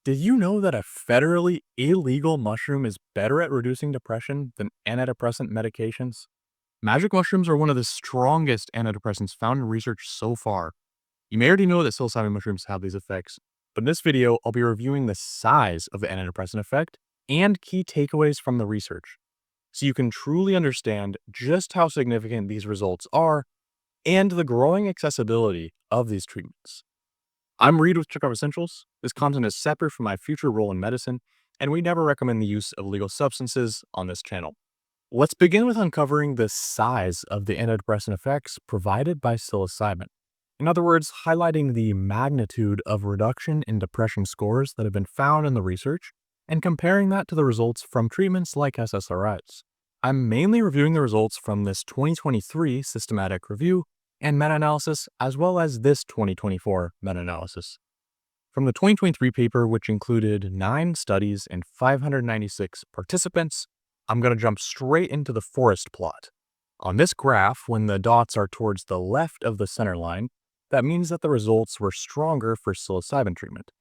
Did you know that a federally illegal mushroom is better at reducing depression than antidepressant medications? Magic mushrooms are one of the strongest antidepressants found in research so far. You may already know that psilocybin mushrooms have these effects, but in this video, I'll be reviewing the size of the antidepressant effect and key takeaways from the research, so you can truly understand just how significant these results are and the growing accessibility of these treatments. I'm Reed with Checkup Essentials. This content is separate from my future role in medicine, and we never recommend the use of illegal substances on this channel. Let's begin with uncovering the size of the antidepressant effects provided by psilocybin. In other words, highlighting the magnitude of reduction in depression scores that have been found in the research and comparing that to the results from treatments like SSRIs. I'm mainly reviewing the results from this 2023 systematic review and meta-analysis, as well as this 2024 meta-analysis. From the 2023 paper, which included 9 studies and 596 participants, I'm going to jump straight into the forest plot. On this graph, when the dots are towards the left of the center line, that means that the results were stronger for psilocybin treatment.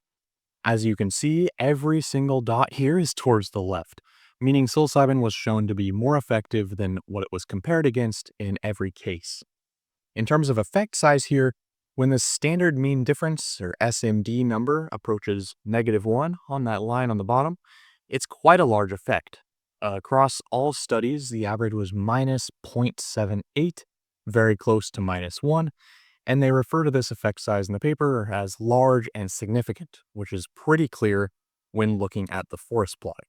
As you can see, every single dot here is towards the left, meaning psilocybin was shown to be more effective than what it was compared against in every case. In terms of effect size here, when the standard mean difference, or SMD number, approaches -1 on that line on the bottom, it's quite a large effect. Across all studies, the average was -0.78, very close to -1, and they refer to this effect size in the paper as large and significant, which is pretty clear when looking at the forest plot.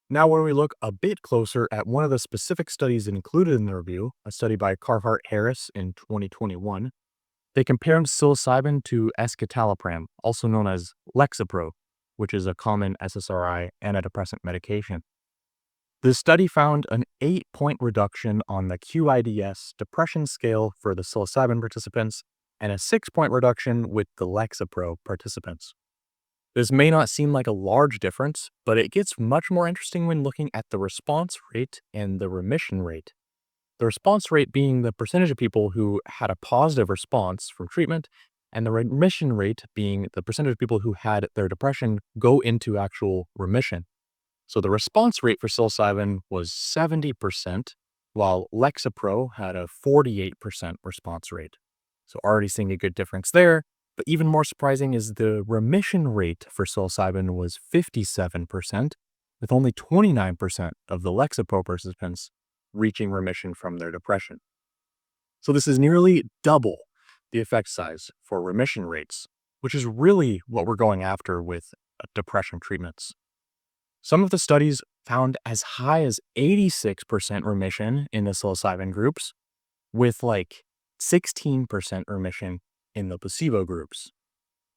Now, when we look a bit closer at one of the specific studies included in the review, a study by Carhart-Harris in 2021, they compared psilocybin to escitalopram, also known as Lexapro, which is a common SSRI antidepressant medication. The study found an 8-point reduction on the QIDS depression scale for the psilocybin participants and a 6-point reduction with the Lexapro participants. This may not seem like a large difference, but it gets much more interesting when looking at the response rate and the remission rate. The response rate being the percentage of people who had a positive response from treatment, and the remission rate being the percentage of people who had their depression go into actual remission. So the response rate for psilocybin was 70%, while Lexapro had a 48% response rate. So already seeing a good difference there. But even more surprising is the remission rate for psilocybin was 57%, with only 29% of the Lexapro participants reaching remission from their depression. So this is nearly double the effect size for remission rates, which is really what we're going after with depression treatments. Some of the studies found as high as 86% remission in the psilocybin groups, with like 16% remission in the placebo groups.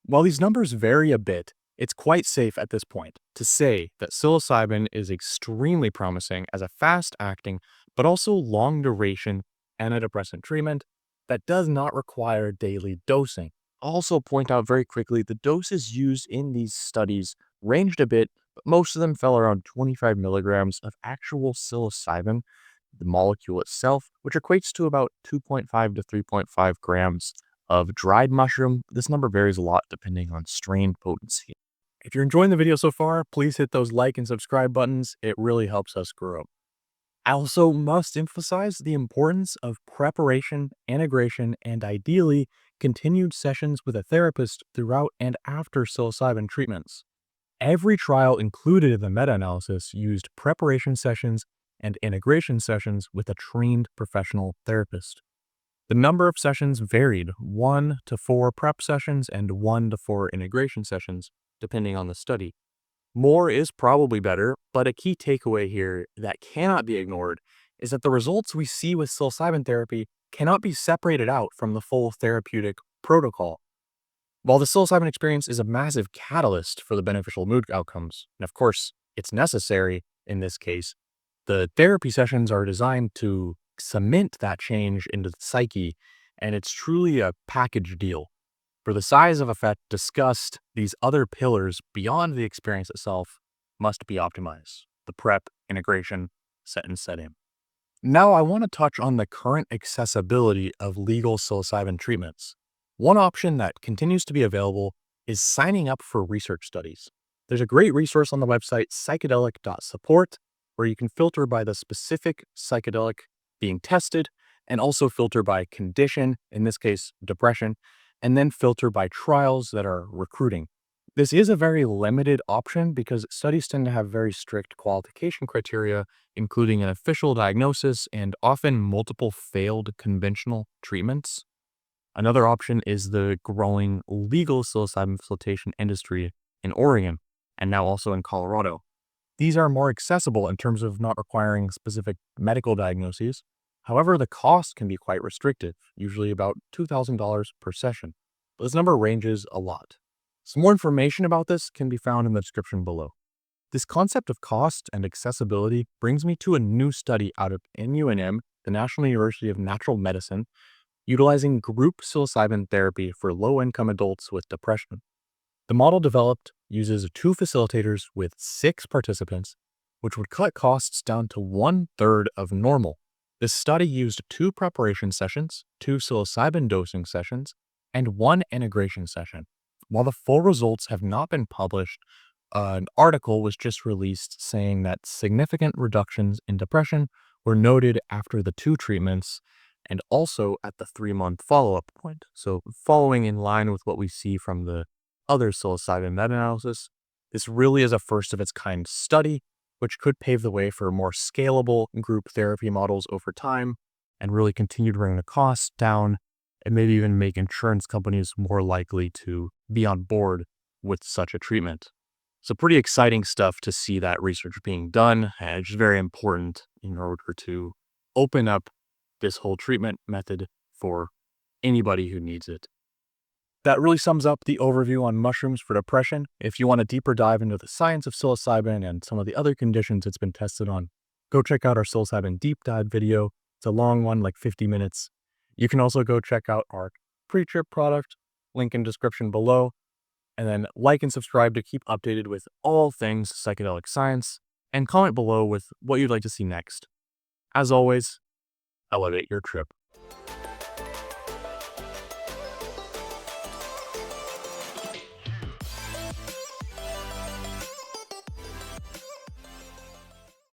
While these numbers vary a bit, it's quite safe at this point to say that psilocybin is extremely promising as a fast-acting but also long-duration antidepressant treatment that does not require daily dosing. Also point out very quickly, the doses used in these studies ranged a bit, but most of them fell around 25 milligrams of actual psilocybin, the molecule itself, which equates to about 2.5 to 3.5 grams of dried mushroom. This number varies a lot depending on strain potency. If you're enjoying the video so far, please hit those like and subscribe buttons. It really helps us grow. I also must emphasize the importance of preparation, integration, and ideally continued sessions with a therapist throughout and after psilocybin treatments. Every trial included in the meta-analysis used preparation sessions and integration sessions with a trained professional therapist. The number of sessions varied, 1 to 4 prep sessions and 1 to 4 integration sessions, depending on the study. More is probably better, but a key takeaway here that cannot be ignored is that the results we see with psilocybin therapy cannot be separated out from the full therapeutic protocol. While the psilocybin experience is a massive catalyst for the beneficial mood outcomes, and of course, it's necessary in this case, the therapy sessions are designed to cement that change into the psyche, and it's truly a package deal. For the size of effect discussed, these other pillars beyond the experience itself must be optimized. The prep, integration, set and set-in. Now I want to touch on the current accessibility of legal psilocybin treatments. One option that continues to be available is signing up for research studies. There's a great resource on the website psychedelic.support where you can filter by the specific psychedelic being tested and also filter by condition, in this case, depression, and then filter by trials that are recruiting. This is a very limited option because studies tend to have very strict qualification criteria, including an official diagnosis and often multiple failed conventional treatments. Another option is the growing legal psilocybin facilitation industry in Oregon and now also in Colorado. These are more accessible in terms of not requiring specific medical diagnoses. However, the cost can be quite restrictive, usually about $2,000 per session. This number ranges a lot. Some more information about this can be found in the description below. This concept of cost and accessibility brings me to a new study out of NUNM, the National University of Natural Medicine, utilizing group psilocybin therapy for low-income adults with depression. The model developed uses 2 facilitators with 6 participants, which would cut costs down to 1/3 of normal. This study used 2 preparation sessions, 2 psilocybin dosing sessions, and 1 integration session. While the full results have not been published, an article was just released saying that significant reductions in depression were noted after the 2 treatments and also at the 3-month follow-up point. So following in line with what we see from the other psilocybin meta-analysis, this really is a first of its kind study, which could pave the way for more scalable group therapy models over time and really continue to bring the costs down and maybe even make insurance companies more likely to be on board with such a treatment. So pretty exciting stuff to see that research being done, and it's very important in order to open up this whole treatment method for anybody who needs it. That really sums up the overview on mushrooms for depression. If you want a deeper dive into the science of psilocybin and some of the other conditions it's been tested on, go check out our psilocybin deep dive video. It's a long one, like 50 minutes. You can also go check out our pre-trip product, link in description below, and then like and subscribe to keep updated with all things psychedelic science, and comment below with what you'd like to see next. As always, elevate your trip.